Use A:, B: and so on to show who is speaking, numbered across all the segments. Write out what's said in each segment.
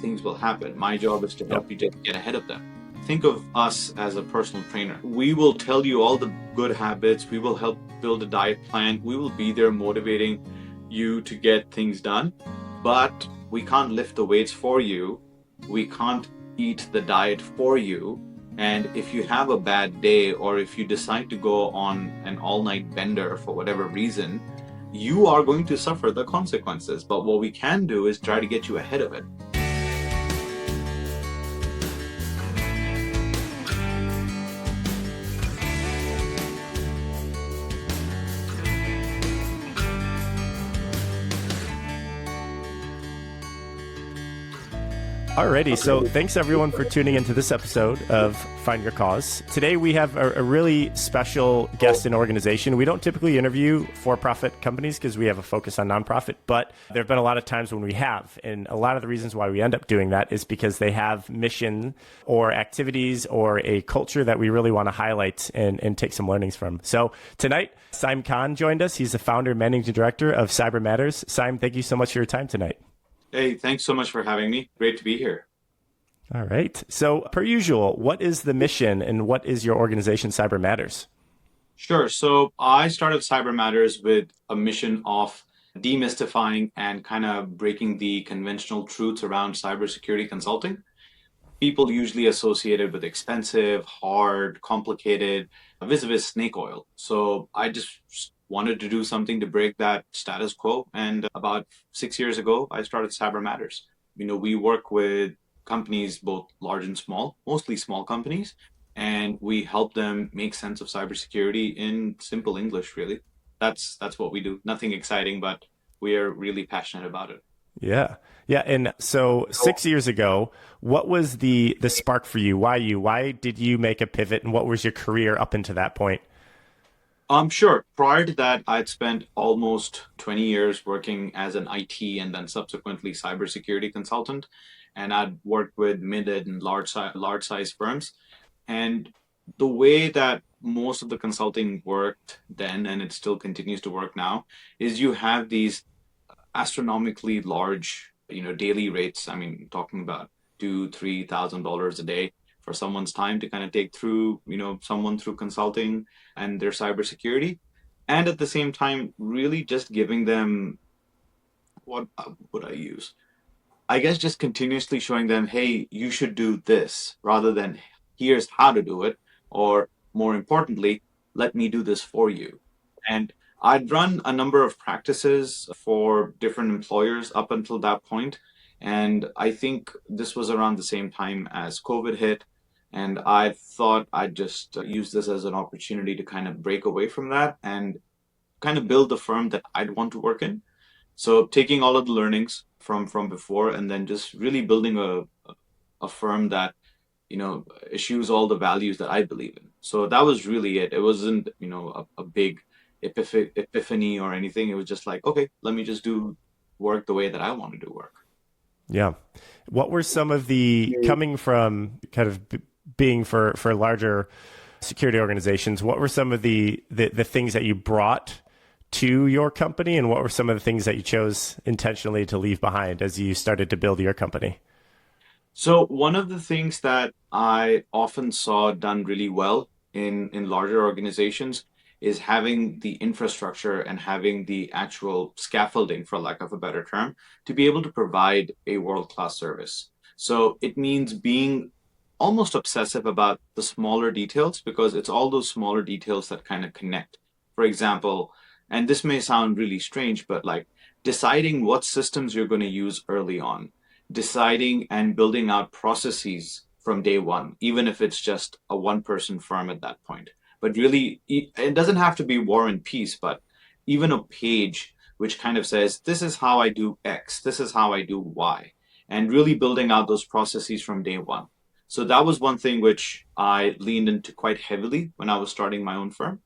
A: things will happen. My job is to
B: Yep.
A: help you to get ahead of them. Think of us as a personal trainer. We will tell you all the good habits. We will help build a diet plan. We will be there motivating you to get things done. But we can't lift the weights for you. We can't eat the diet for you. And if you have a bad day, or if you decide to go on an all-night bender for whatever reason, you are going to suffer the consequences. But what we can do is try to get you ahead of it.
B: Alrighty, so thanks everyone for tuning into this episode of Find Your Cause. Today we have a really special guest and organization. We don't typically interview for-profit companies because we have a focus on nonprofit, but there have been a lot of times when we have. And a lot of the reasons why we end up doing that is because they have mission or activities or a culture that we really want to highlight and take some learnings from. So tonight, Saaim Khan joined us. He's the founder and managing director of Cyber Matters. Saaim, thank you so much for your time tonight.
A: Hey, thanks so much for having me. Great to be here.
B: All right. So per usual, what is the mission and what is your organization, Cyber Matters?
A: Sure. So I started Cyber Matters with a mission of demystifying and kind of breaking the conventional truths around cybersecurity consulting. People usually associate it with expensive, hard, complicated, vis-a-vis snake oil. So I just wanted to do something to break that status quo. And about 6 years ago, I started Cyber Matters. We work with companies, both large and small, mostly small companies, and we help them make sense of cybersecurity in simple English, really. That's what we do. Nothing exciting, but we are really passionate about it.
B: Yeah. Yeah. And so 6 years ago, what was the spark for you? Why you? Why did you make a pivot and what was your career up until that point?
A: Sure. Prior to that, I'd spent almost 20 years working as an IT and then subsequently cybersecurity consultant. And I'd worked with mid and large size firms. And the way that most of the consulting worked then, and it still continues to work now, is you have these astronomically large, daily rates. I mean, talking about $2,000-3,000 a day for someone's time to kind of take through, someone through consulting and their cybersecurity. And at the same time, really just giving them, what would I use? I guess just continuously showing them, hey, you should do this rather than here's how to do it. Or more importantly, let me do this for you. And I'd run a number of practices for different employers up until that point. And I think this was around the same time as COVID hit. And I thought I'd just use this as an opportunity to kind of break away from that and kind of build the firm that I'd want to work in. So taking all of the learnings from before and then just really building a firm that, eschews all the values that I believe in. So that was really it. It wasn't, a big epiphany or anything. It was just like, okay, let me just do work the way that I want to do work.
B: Yeah. What were some of the, coming from kind of being for larger security organizations, what were some of the things that you brought to your company, and what were some of the things that you chose intentionally to leave behind as you started to build your company?
A: So one of the things that I often saw done really well in larger organizations is having the infrastructure and having the actual scaffolding, for lack of a better term, to be able to provide a world-class service. So it means being almost obsessive about the smaller details, because it's all those smaller details that kind of connect. For example, and this may sound really strange, but like deciding what systems you're going to use early on, deciding and building out processes from day one, even if it's just a one-person firm at that point. But really, it doesn't have to be War and Peace, but even a page which kind of says, this is how I do X, this is how I do Y, and really building out those processes from day one. So that was one thing which I leaned into quite heavily when I was starting my own firm.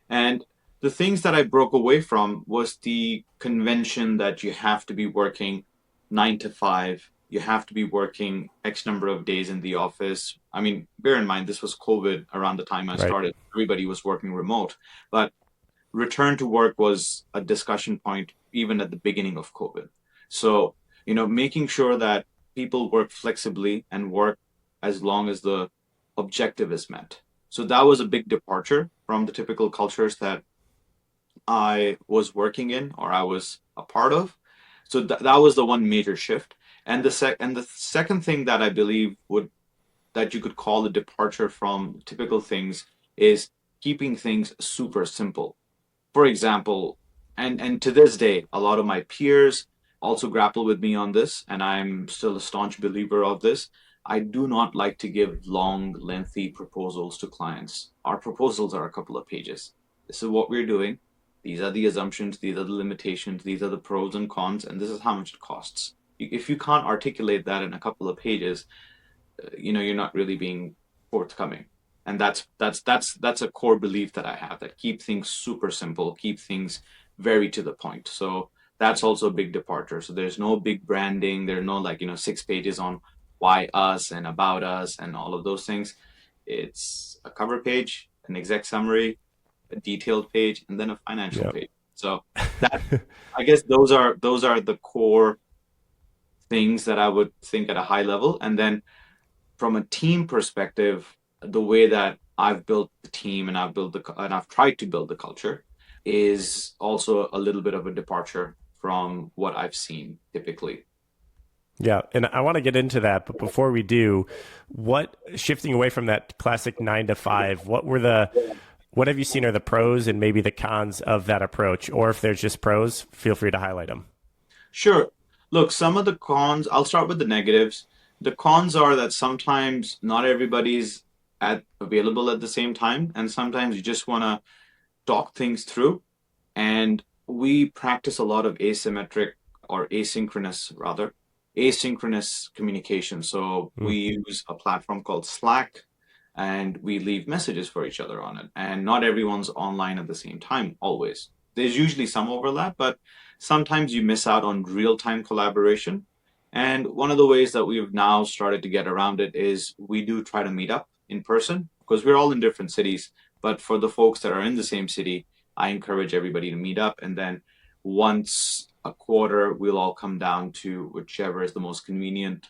A: And the things that I broke away from was the convention that you have to be working 9 to 5. You have to be working X number of days in the office. I mean, bear in mind, this was COVID around the time I started. Everybody was working remote. But return to work was a discussion point even at the beginning of COVID. So, making sure that people work flexibly and work as long as the objective is met. So that was a big departure from the typical cultures that I was working in or I was a part of. So that was the one major shift. And the second thing that I believe would that you could call a departure from typical things is keeping things super simple. For example, and to this day, a lot of my peers also grapple with me on this, and I'm still a staunch believer of this. I do not like to give long, lengthy proposals to clients. Our proposals are a couple of pages. This is what we're doing. These are the assumptions, these are the limitations, these are the pros and cons, and this is how much it costs. If you can't articulate that in a couple of pages, you're not really being forthcoming. And that's a core belief that I have, that keep things super simple, keep things very to the point. So that's also a big departure. So there's no big branding, there's no, like, 6 pages on why us and about us and all of those things. It's a cover page, an exec summary, a detailed page, and then a financial
B: Yeah.
A: page. So that, I guess, those are the core things that I would think at a high level. And then from a team perspective, the way that I've built the team and I've tried to build the culture is also a little bit of a departure from what I've seen typically.
B: Yeah, and I want to get into that, but before we do, shifting away from that classic 9 to 5, what have you seen are the pros and maybe the cons of that approach? Or if there's just pros, feel free to highlight them.
A: Sure. Look, some of the cons, I'll start with the negatives. The cons are that sometimes not everybody's available at the same time, and sometimes you just want to talk things through. And we practice a lot of asymmetric, or asynchronous rather, asynchronous communication. So we use a platform called Slack, and we leave messages for each other on it. And not everyone's online at the same time always. There's usually some overlap, but sometimes you miss out on real-time collaboration. And one of the ways that we've now started to get around it is we do try to meet up in person, because we're all in different cities. But for the folks that are in the same city, I encourage everybody to meet up. And then once a quarter, we'll all come down to whichever is the most convenient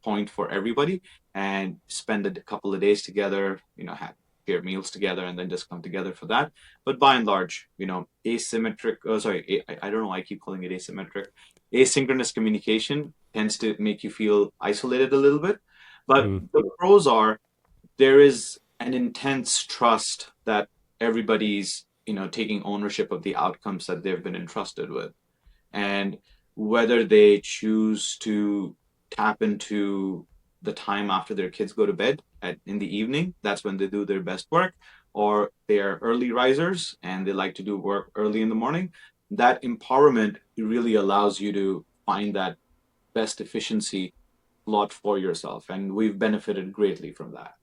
A: point for everybody and spend a couple of days together, have share meals together, and then just come together for that. But by and large, asymmetric, I don't know why I keep calling it asymmetric. Asynchronous communication tends to make you feel isolated a little bit. But the pros are, there is an intense trust that everybody's, taking ownership of the outcomes that they've been entrusted with. And whether they choose to tap into the time after their kids go to bed in the evening, that's when they do their best work, or they are early risers and they like to do work early in the morning, that empowerment really allows you to find that best efficiency slot for yourself. And we've benefited greatly from that.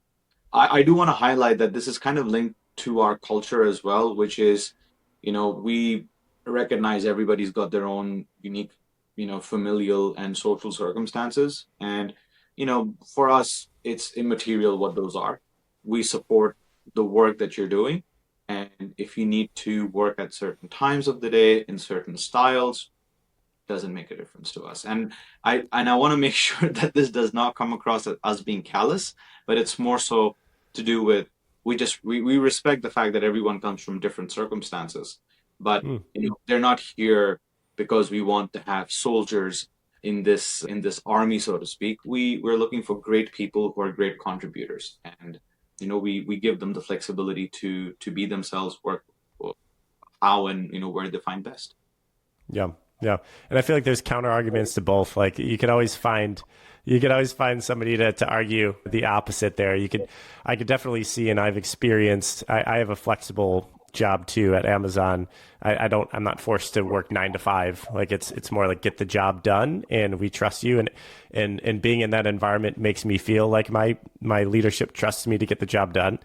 A: I do want to highlight that this is kind of linked to our culture as well, which is, we recognize everybody's got their own unique, familial and social circumstances. And, for us, it's immaterial what those are. We support the work that you're doing. And if you need to work at certain times of the day in certain styles, doesn't make a difference to us. And I want to make sure that this does not come across as us being callous, but it's more so to do with, we respect the fact that everyone comes from different circumstances, but they're not here because we want to have soldiers in this army, so to speak. We're looking for great people who are great contributors, and we give them the flexibility to be themselves, work how and where they find best.
B: Yeah. Yeah. And I feel like there's counter arguments to both. Like you could always find somebody to argue the opposite there. I could definitely see, and I've experienced, I have a flexible job too at Amazon. I'm not forced to work 9 to 5. Like it's more like get the job done and we trust you. And being in that environment makes me feel like my leadership trusts me to get the job done.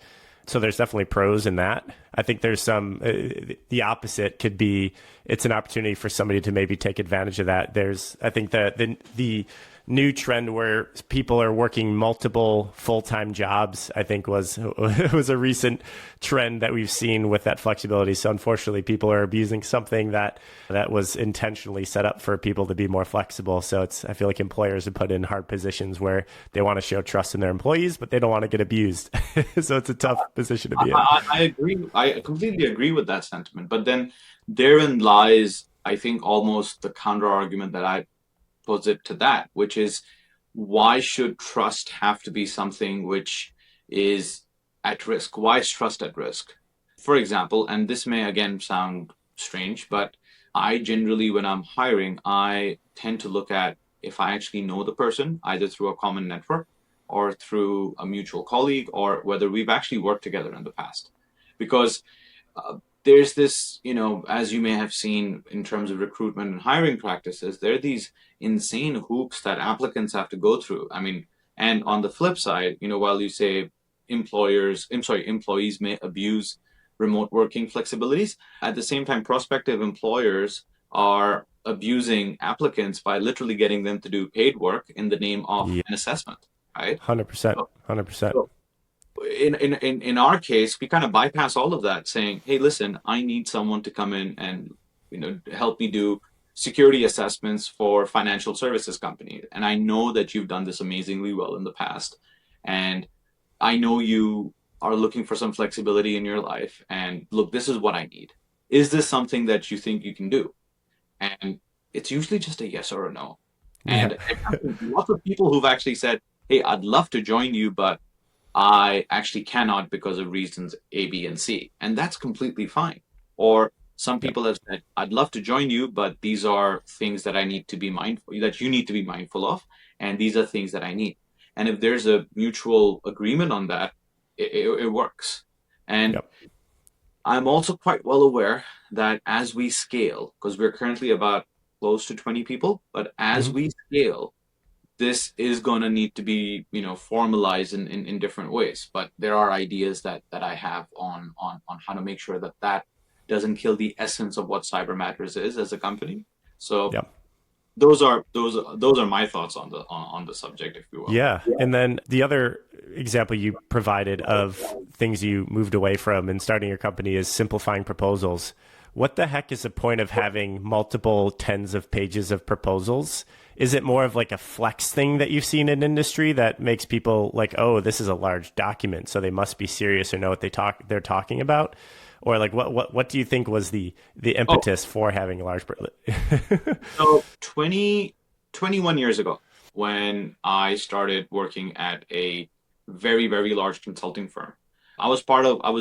B: So there's definitely pros in that. I think there's the opposite could be, it's an opportunity for somebody to maybe take advantage of that. I think that the new trend where people are working multiple full-time jobs, I think was a recent trend that we've seen with that flexibility. So unfortunately, people are abusing something that was intentionally set up for people to be more flexible. So I feel like employers are put in hard positions where they want to show trust in their employees, but they don't want to get abused. So it's a tough position to be in.
A: I agree. I completely agree with that sentiment. But then therein lies, I think, almost the counter argument that I posit to that, which is why should trust have to be something which is at risk? Why is trust at risk? For example, and this may again sound strange, but I generally, when I'm hiring, I tend to look at if I actually know the person, either through a common network or through a mutual colleague, or whether we've actually worked together in the past. Because there's this, as you may have seen in terms of recruitment and hiring practices, there are these insane hoops that applicants have to go through. I mean, and on the flip side, while you say employees may abuse remote working flexibilities, at the same time, prospective employers are abusing applicants by literally getting them to do paid work in the name of an assessment, right?
B: 100%. 100%.
A: So in our case, we kind of bypass all of that, saying, hey, listen, I need someone to come in and help me do security assessments for financial services companies. And I know that you've done this amazingly well in the past. And I know you are looking for some flexibility in your life. And look, this is what I need. Is this something that you think you can do? And it's usually just a yes or a no. And lots of people who've actually said, hey, I'd love to join you, but I actually cannot because of reasons A, B, and C. And that's completely fine. Or some people have said, I'd love to join you, but these are things that I need to be mindful, that you need to be mindful of. And these are things that I need. And if there's a mutual agreement on that, it works. And I'm also quite well aware that as we scale, because we're currently about close to 20 people, but as we scale, this is going to need to be, formalized in different ways. But there are ideas that I have on how to make sure that doesn't kill the essence of what Cyber Matters is as a company. So those are my thoughts on the subject, if you will.
B: Yeah. And then the other example you provided of things you moved away from in starting your company is simplifying proposals. What the heck is the point of having multiple tens of pages of proposals? Is it more of like a flex thing that you've seen in industry that makes people like, oh, this is a large document, so they must be serious or know what they're talking about? Or like, what do you think was the impetus for having a large?
A: So 21 years ago, when I started working at a very, very large consulting firm, I was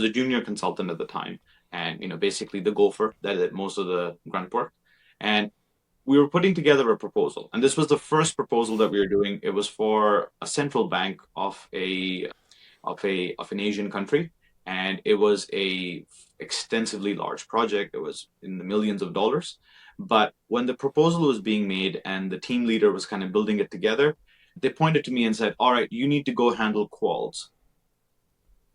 A: a junior consultant at the time. And, basically the gopher that did most of the grunt work. And we were putting together a proposal. And this was the first proposal that we were doing. It was for a central bank of an Asian country. And it was a extensively large project. It was in the millions of dollars. But when the proposal was being made and the team leader was kind of building it together, they pointed to me and said, all right, you need to go handle quals.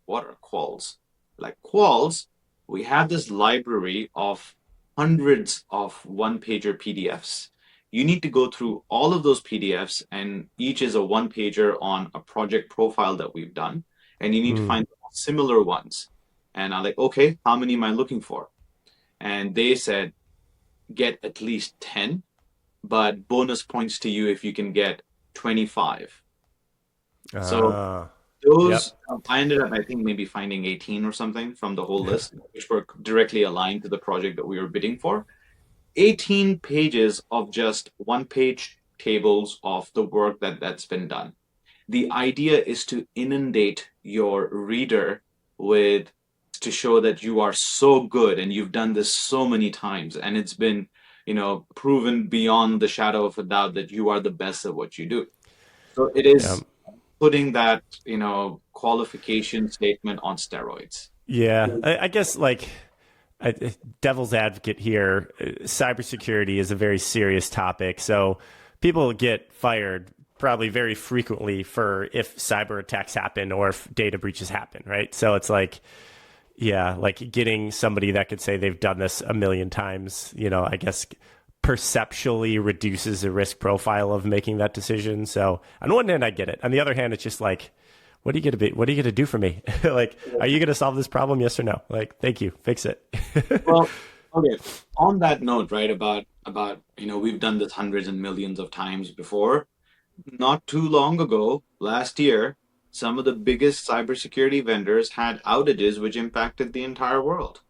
A: What are quals? Like quals, we have this library of hundreds of one-pager PDFs. You need to go through all of those PDFs, and each is a one-pager on a project profile that we've done, and you need to find similar ones. And I'm like, okay, how many am I looking for? And they said, get at least 10, but bonus points to you if you can get 25. So those, I ended up, I think, maybe finding 18 or something from the whole list, which were directly aligned to the project that we were bidding for. 18 pages of just one-page tables of the work that's been done. The idea is to inundate your reader to show that you are so good and you've done this so many times, and it's been, proven beyond the shadow of a doubt that you are the best at what you do. So it is putting that, qualification statement on steroids.
B: Yeah, I guess like devil's advocate here, cybersecurity is a very serious topic. So people get fired probably very frequently for if cyber attacks happen or if data breaches happen, right? So it's like, like getting somebody that could say they've done this a million times, I guess perceptually reduces the risk profile of making that decision. So on one hand, I get it. On the other hand, it's just like, what are you going to do for me? Like, are you going to solve this problem? Yes or no? Like, thank you. Fix it.
A: Well, okay. On that note, right, we've done this hundreds and millions of times before. Not too long ago, last year, some of the biggest cybersecurity vendors had outages which impacted the entire world.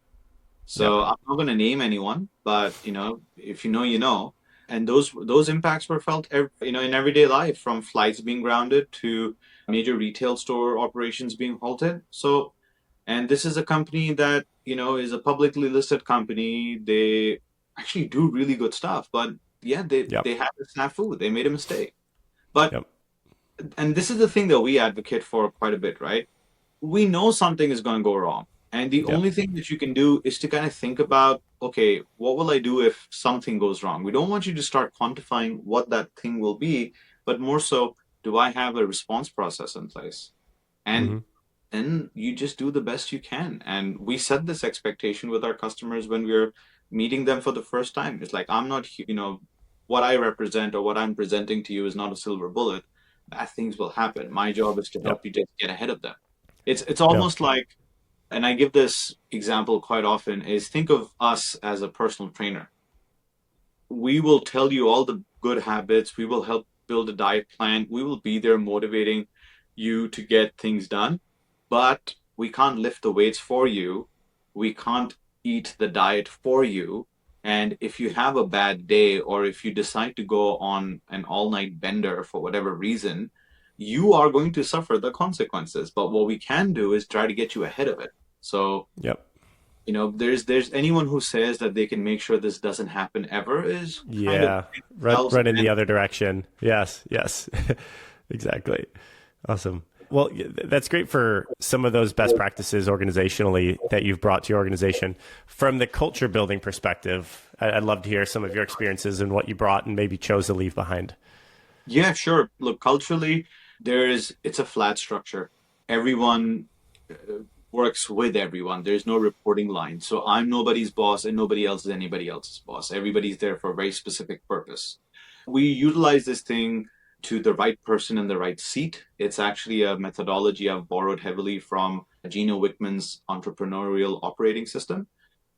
B: Yep.
A: So I'm not going to name anyone, but if you know, you know. And those impacts were felt, in everyday life, from flights being grounded to major retail store operations being halted. So, and this is a company that is a publicly listed company. They actually do really good stuff, but yeah,
B: Yep.
A: they had a snafu. They made a mistake. But
B: Yep.
A: and this is the thing that we advocate for quite a bit, right? We know something is going to go wrong. And the
B: Yep.
A: only thing that you can do is to kind of think about, okay, what will I do if something goes wrong? We don't want you to start quantifying what that thing will be, but more so, do I have a response process in place? And
B: Mm-hmm.
A: then you just do the best you can. And we set this expectation with our customers when we're meeting them for the first time. It's like, I'm not, what I represent or what I'm presenting to you is not a silver bullet. Bad things will happen. My job is to
B: Yep.
A: help you just get ahead of them. It's
B: Yeah.
A: almost like, and I give this example quite often, is think of us as a personal trainer. We will tell you all the good habits. We will help build a diet plan. We will be there motivating you to get things done, but we can't lift the weights for you. We can't eat the diet for you. And if you have a bad day or if you decide to go on an all night bender for whatever reason, you are going to suffer the consequences. But what we can do is try to get you ahead of it. So
B: Yep.
A: there's anyone who says that they can make sure this doesn't happen ever is kind of
B: Yeah.
A: themselves.
B: Run in the
A: And
B: other direction. Yes. Yes. Exactly. Awesome. Well, that's great for some of those best practices organizationally that you've brought to your organization. From the culture building perspective, I'd love to hear some of your experiences and what you brought and maybe chose to leave behind.
A: yeah, sure. Look, culturally, it's a flat structure. Everyone works with everyone. There's no reporting line. So I'm nobody's boss and nobody else is anybody else's boss. Everybody's there for a very specific purpose. We utilize this thing to the right person in the right seat. It's actually a methodology I've borrowed heavily from Gino Wickman's entrepreneurial operating system.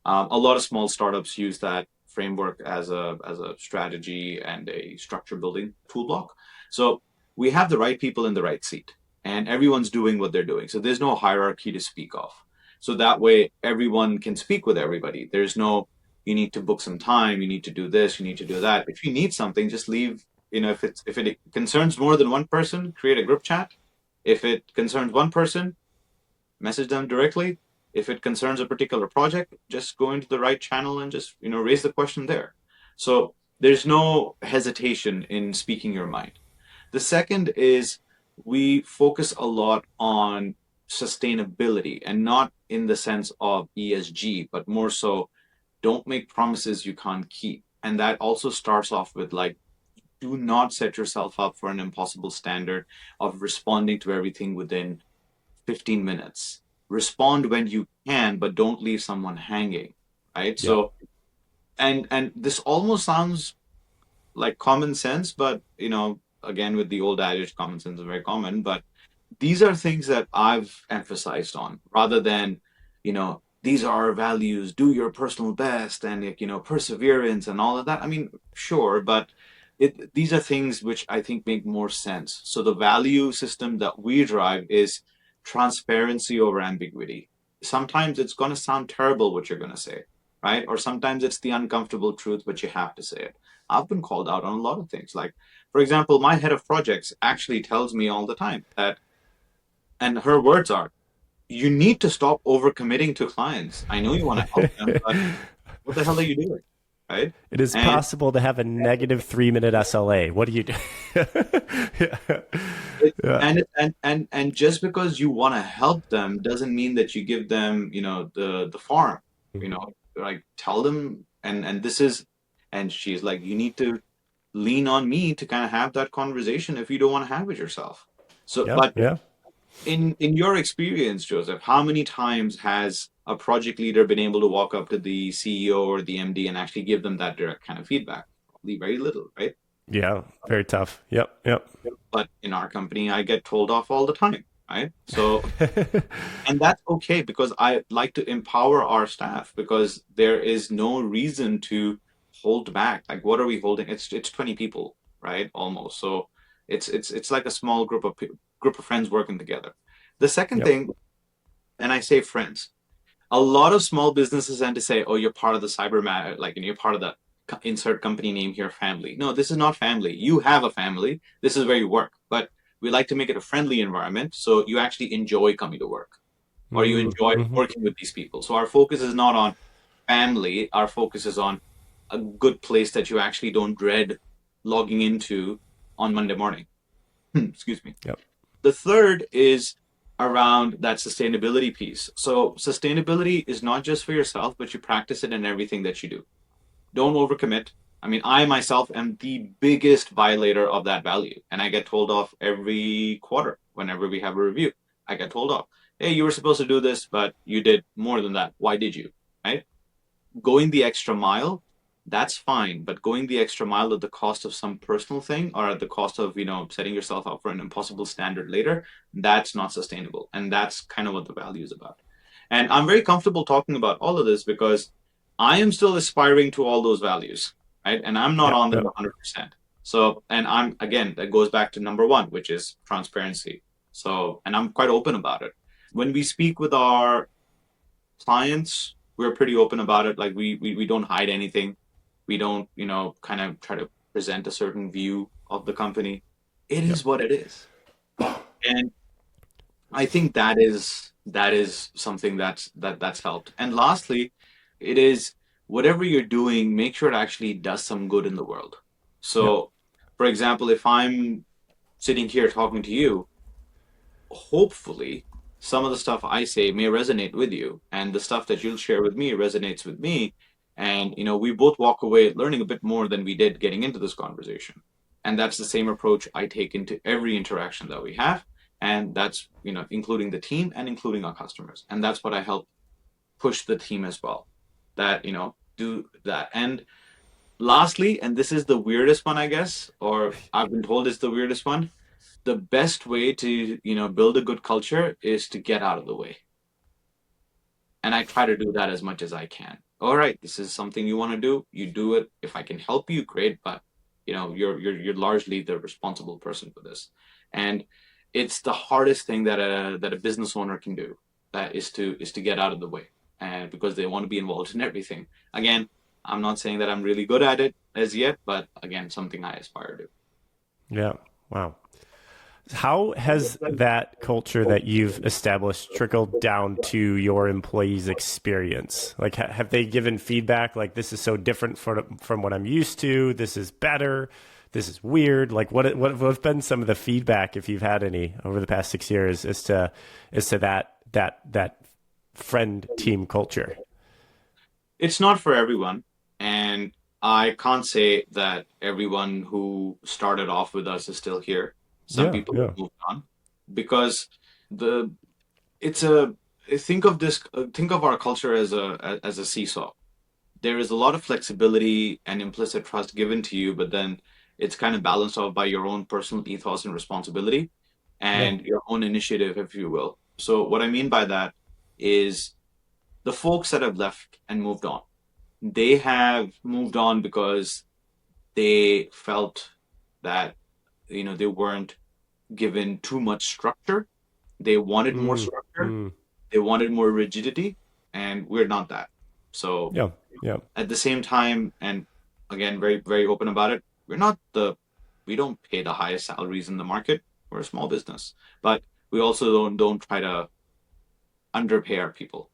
A: A lot of small startups use that framework as a strategy and a structure building tool block. So we have the right people in the right seat, and everyone's doing what they're doing. So there's no hierarchy to speak of. So that way, everyone can speak with everybody. There's no you need to book some time, you need to do this, you need to do that. If you need something, just leave. If it concerns more than one person, create a group chat. If it concerns one person, message them directly. If it concerns a particular project, just go into the right channel and just raise the question there. So there's no hesitation in speaking your mind. The second is we focus a lot on sustainability, and not in the sense of ESG, but more so don't make promises you can't keep. And that also starts off with, like, do not set yourself up for an impossible standard of responding to everything within 15 minutes. Respond when you can, but don't leave someone hanging, right?
B: Yep.
A: So, and this almost sounds like common sense, but again, with the old adage, common sense is very common. But these are things that I've emphasized on, rather than, these are our values, do your personal best, and perseverance and all of that. I mean, sure, but these are things which I think make more sense. So the value system that we drive is transparency over ambiguity. Sometimes it's going to sound terrible what you're going to say, right? Or sometimes it's the uncomfortable truth, but you have to say it. I've been called out on a lot of things. Like, for example, my head of projects actually tells me all the time that, and her words are, you need to stop overcommitting to clients. I know you want to help them, but what the hell are you doing? Right?
B: It is
A: And
B: possible to have a negative 3 minute SLA. What do you do? Yeah.
A: it,
B: Yeah.
A: and just because you want to help them doesn't mean that you give them, the farm, like tell them, and this is, and she's like, you need to lean on me to kind of have that conversation if you don't want to have it yourself. So,
B: Yeah.
A: but
B: Yeah.
A: In your experience, Joseph, how many times has a project leader been able to walk up to the CEO or the MD and actually give them that direct kind of feedback? Probably very little, right?
B: Yeah, very tough. Yep, yep.
A: But in our company, I get told off all the time, right? So, and that's okay because I like to empower our staff because there is no reason to hold back. Like, what are we holding? It's 20 people, right? Almost. So it's like a small group of friends working together. The second
B: Yep.
A: thing, and I say friends, a lot of small businesses tend to say, "Oh, you're part of the cyber matter, like, you're part of the insert company name here, family." No, this is not family. You have a family. This is where you work, but we like to make it a friendly environment so you actually enjoy coming to work or you enjoy
B: Mm-hmm.
A: working with these people. So our focus is not on family. Our focus is on a good place that you actually don't dread logging into on Monday morning. Excuse me.
B: Yep.
A: The third is around that sustainability piece. So sustainability is not just for yourself, but you practice it in everything that you do. Don't overcommit. I mean, I myself am the biggest violator of that value, and I get told off every quarter whenever we have a review. I get told off, "Hey, you were supposed to do this, but you did more than that. Why did you?" Right? Going the extra mile, that's fine. But going the extra mile at the cost of some personal thing or at the cost of, setting yourself up for an impossible standard later, that's not sustainable. And that's kind of what the value is about. And I'm very comfortable talking about all of this because I am still aspiring to all those values, right? And I'm not
B: Yep.
A: on them
B: Yep.
A: 100%. So, and again, that goes back to number one, which is transparency. So, and I'm quite open about it. When we speak with our clients, we're pretty open about it. Like we don't hide anything. We don't, kind of try to present a certain view of the company. It
B: Yep.
A: is what it is. And I think that is something that's helped. And lastly, it is whatever you're doing, make sure it actually does some good in the world.
B: Yep.
A: So, for example, if I'm sitting here talking to you, hopefully some of the stuff I say may resonate with you, and the stuff that you'll share with me resonates with me. And we both walk away learning a bit more than we did getting into this conversation. And that's the same approach I take into every interaction that we have. And that's, including the team and including our customers. And that's what I help push the team as well. That, do that. And lastly, and this is the weirdest one, I guess, or I've been told it's the weirdest one, the best way to build a good culture is to get out of the way, and I try to do that as much as I can. All right, this is something you want to do, you do it. If I can help you, great, but you're largely the responsible person for this. And it's the hardest thing that a business owner can do, that is to get out of the way, and because they want to be involved in everything. Again, I'm not saying that I'm really good at it as yet, but again, something I aspire to.
B: Yeah. Wow. How has that culture that you've established trickled down to your employees' experience? Like, have they given feedback like this is so different from what I'm used to? This is better. This is weird. Like, what have been some of the feedback, if you've had any, over the past 6 years, as to that friend team culture?
A: It's not for everyone, and I can't say that everyone who started off with us is still here. Some
B: Yeah.
A: people have
B: Yeah.
A: moved on because the it's a think of our culture as a seesaw. There is a lot of flexibility and implicit trust given to you, but then it's kind of balanced out by your own personal ethos and responsibility
B: Yeah.
A: and your own initiative, if you will. So what I mean by that is the folks that have left and moved on, they have moved on because they felt that they weren't given too much structure. They wanted more
B: Mm,
A: structure,
B: mm,
A: they wanted more rigidity, and we're not that. So
B: yeah. Yeah.
A: at the same time, and again, very very open about it, we don't pay the highest salaries in the market. We're a small business, but we also don't try to underpay our people.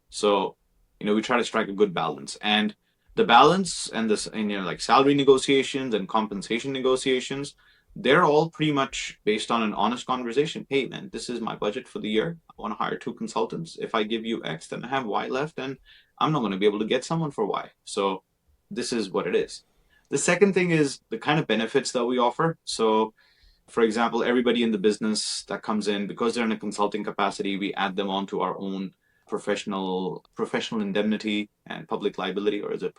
A: So, we try to strike a good balance. And the balance and this, and, like salary negotiations and compensation negotiations, they're all pretty much based on an honest conversation. Hey, man, this is my budget for the year. I want to hire two consultants. If I give you X, then I have Y left, and I'm not going to be able to get someone for Y. So, this is what it is. The second thing is the kind of benefits that we offer. So, For example, everybody in the business that comes in, because they're in a consulting capacity, we add them onto our own professional indemnity and public liability, or is it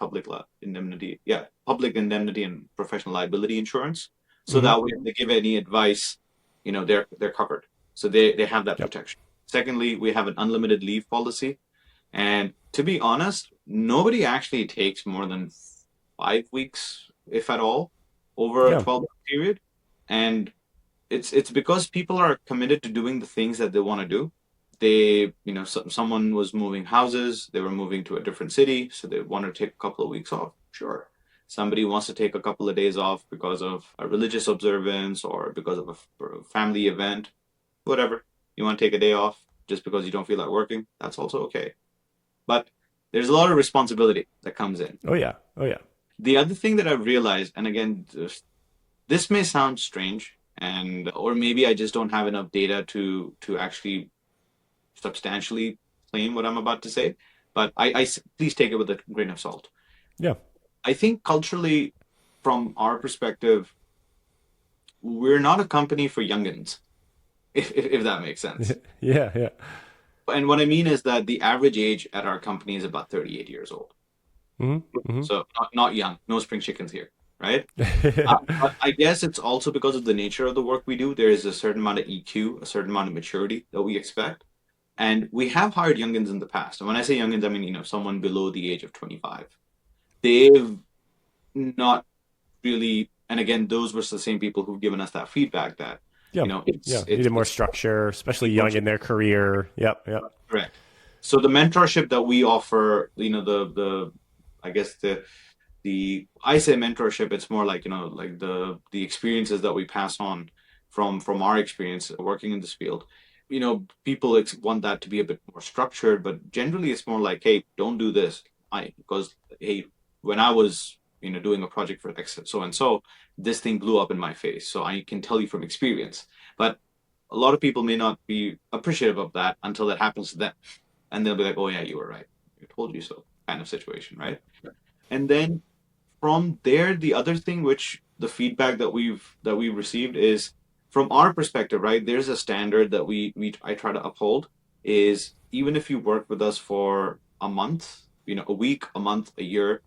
A: indemnity? Yeah, public indemnity and professional liability insurance. So
B: Hmm.
A: that way, if they give any advice, they're covered. So they have that
B: Yep.
A: protection. Secondly, we have an unlimited leave policy. And to be honest, nobody actually takes more than 5 weeks, if at all, over a
B: Yeah.
A: 12-month period. And it's because people are committed to doing the things that they want to do. Someone was moving houses, they were moving to a different city, so they want to take a couple of weeks off. Sure. Somebody wants to take a couple of days off because of a religious observance or because of a family event, whatever. You want to take a day off just because you don't feel like working, that's also okay. But there's a lot of responsibility that comes in.
B: Oh yeah. Oh yeah.
A: The other thing that I've realized, and again, this may sound strange, and or maybe I just don't have enough data to actually substantially claim what I'm about to say, but please take it with a grain of salt.
B: Yeah.
A: I think culturally, from our perspective, we're not a company for youngins, if that makes sense.
B: Yeah. Yeah.
A: And what I mean is that the average age at our company is about 38 years old.
B: Hmm. Hmm.
A: So not young, no spring chickens here, right? But I guess it's also because of the nature of the work we do. There is a certain amount of EQ, a certain amount of maturity that we expect. And we have hired youngins in the past. And when I say youngins, I mean, someone below the age of 25. They've not really, and again, those were the same people who've given us that feedback that,
B: Yeah. Yeah. Needed more structure, especially young in their career. Yep. Yep.
A: correct. So the mentorship that we offer, I guess I say mentorship, it's more like, like the experiences that we pass on from our experience working in this field. People want that to be a bit more structured, but generally it's more like, hey, don't do this. Because hey, when I was, doing a project for X so and so, this thing blew up in my face. So I can tell you from experience. But a lot of people may not be appreciative of that until that happens to them. And they'll be like, oh yeah, you were right. I told you so kind of situation, right? And then from there, the other thing, which the feedback that we've received is from our perspective, right? There's a standard that I try to uphold is even if you work with us for a month, a week, a month, a year,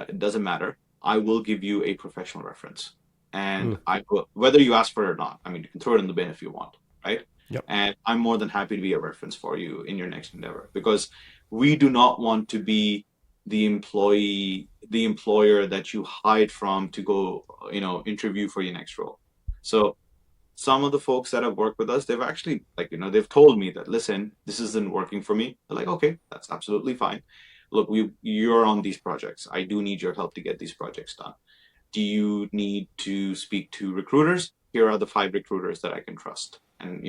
A: it doesn't matter. I will give you a professional reference, and
B: Mm.
A: I will, whether you ask for it or not. I mean, you can throw it in the bin if you want, right?
B: Yep.
A: And I'm more than happy to be a reference for you in your next endeavor because we do not want to be the employer that you hide from to go, interview for your next role. So some of the folks that have worked with us, they've actually they've told me that, listen, this isn't working for me. They're like, okay, that's absolutely fine. Look, you're on these projects. I do need your help to get these projects done. Do you need to speak to recruiters? Here are the 5 recruiters that I can trust, and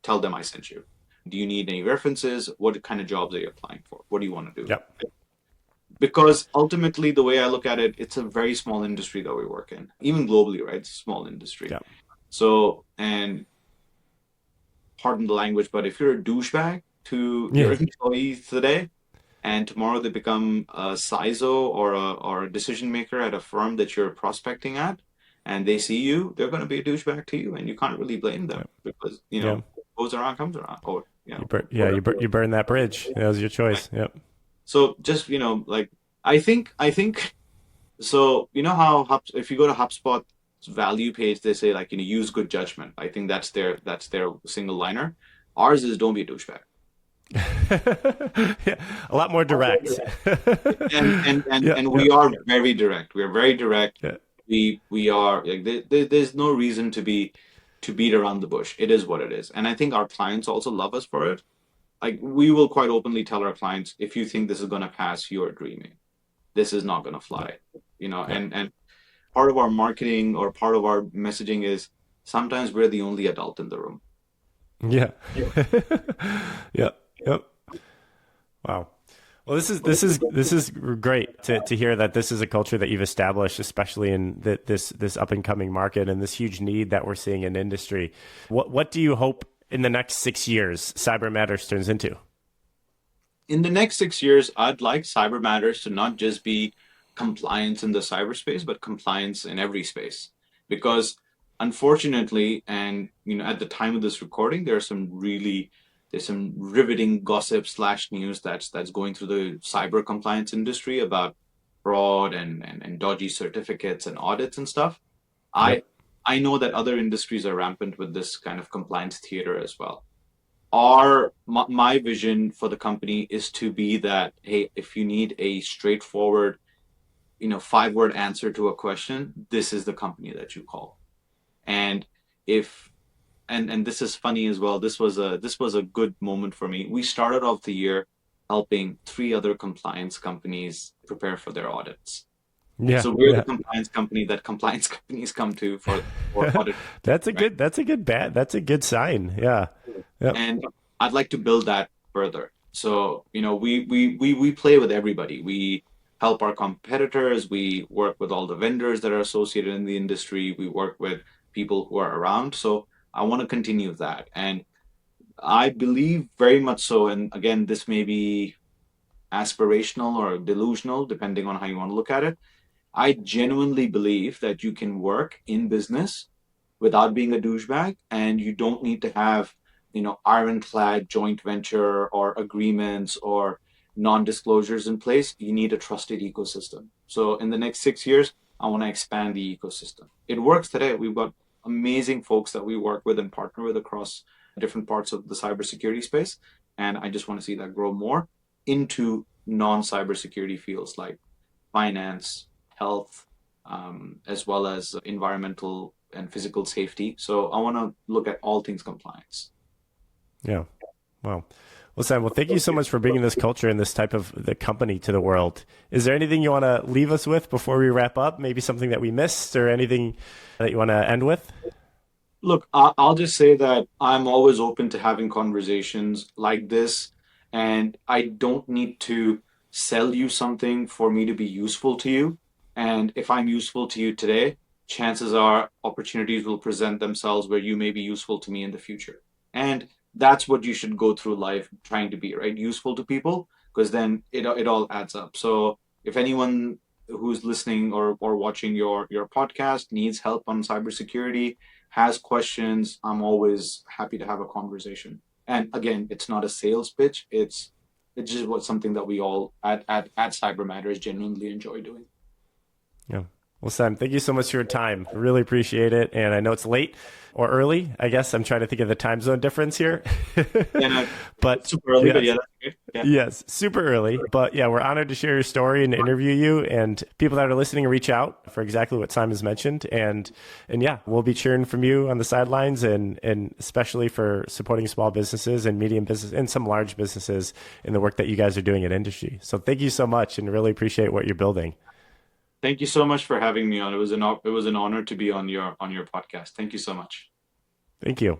A: tell them I sent you. Do you need any references? What kind of jobs are you applying for? What do you want to do?
B: Yep.
A: Because ultimately, the way I look at it, it's a very small industry that we work in, even globally, right? It's a small industry.
B: Yep.
A: So, and pardon the language, but if you're a douchebag to
B: Yeah.
A: your employees today, and tomorrow they become a CISO or a decision maker at a firm that you're prospecting at, and they see you, they're going to be a douchebag to you, and you can't really blame them
B: Yep.
A: because
B: Yeah.
A: goes around comes around, or
B: You burn that bridge. That was your choice. Yep.
A: So just like I think so. You know how if you go to HubSpot's value page, they say like use good judgment. I think that's their single liner. Ours is don't be a douchebag.
B: Yeah. A lot more direct. Yeah.
A: And
B: Yeah.
A: we are very direct. We are very direct.
B: Yeah.
A: We are like there's no reason to beat around the bush. It is what it is, and I think our clients also love us for it. Like we will quite openly tell our clients, if you think this is going to pass, you are dreaming. This is not going to fly.
B: Yeah.
A: And part of our marketing or part of our messaging is sometimes we're the only adult in the room.
B: Yeah. Yeah. Yep. Wow. Well, this is great to hear that this is a culture that you've established, especially in this up and coming market and this huge need that we're seeing in industry. What do you hope in the next 6 years Cyber Matters turns into?
A: In the next 6 years, I'd like Cyber Matters to not just be compliance in the cyberspace, but compliance in every space. Because unfortunately, and at the time of this recording, there's some riveting gossip slash news that's going through the cyber compliance industry about fraud and dodgy certificates and audits and stuff. I
B: Yep.
A: I know that other industries are rampant with this kind of compliance theater as well. My vision for the company is to be that, hey, if you need a straightforward, 5-word answer to a question, this is the company that you call. And if and this is funny as well. This was a good moment for me. We started off the year helping 3 other compliance companies prepare for their audits.
B: Yeah.
A: So we're the
B: Yeah.
A: compliance company that compliance companies come to for audit, right?
B: That's a good sign. Yeah. Yep.
A: And I'd like to build that further. So, we play with everybody. We help our competitors. We work with all the vendors that are associated in the industry. We work with people who are around. So I want to continue that. And I believe very much so. And again, this may be aspirational or delusional, depending on how you want to look at it. I genuinely believe that you can work in business without being a douchebag, and you don't need to have, ironclad joint venture or agreements or non-disclosures in place. You need a trusted ecosystem. So in the next 6 years, I want to expand the ecosystem. It works today. We've got amazing folks that we work with and partner with across different parts of the cybersecurity space. And I just want to see that grow more into non-cybersecurity fields like finance, health, as well as environmental and physical safety. So I want to look at all things compliance.
B: Yeah. Wow. Well, Sam, well, thank you so much for bringing this culture and this type of the company to the world. Is there anything you want to leave us with before we wrap up? Maybe something that we missed or anything that you want to end with?
A: Look, I'll just say that I'm always open to having conversations like this, and I don't need to sell you something for me to be useful to you. And if I'm useful to you today, chances are opportunities will present themselves where you may be useful to me in the future. And that's what you should go through life trying to be, right? Useful to people, because then it all adds up. So if anyone who's listening or watching your podcast needs help on cybersecurity, has questions, I'm always happy to have a conversation. And again, it's not a sales pitch. It's just something that we all at Cyber Matters genuinely enjoy doing.
B: Yeah. Well, Sam, thank you so much for your time. I really appreciate it. And I know it's late or early. I guess I'm trying to think of the time zone difference here.
A: Yeah, no,
B: But
A: it's super early, but
B: yes,
A: yeah, that's good. Yeah.
B: yes, super early. But yeah, we're honored to share your story and to interview you. And people that are listening, reach out for exactly what Simon has mentioned. And yeah, we'll be cheering from you on the sidelines, and especially for supporting small businesses and medium business and some large businesses in the work that you guys are doing at industry. So thank you so much, and really appreciate what you're building.
A: Thank you so much for having me on. It was an honor to be on your podcast. Thank you so much.
B: Thank you.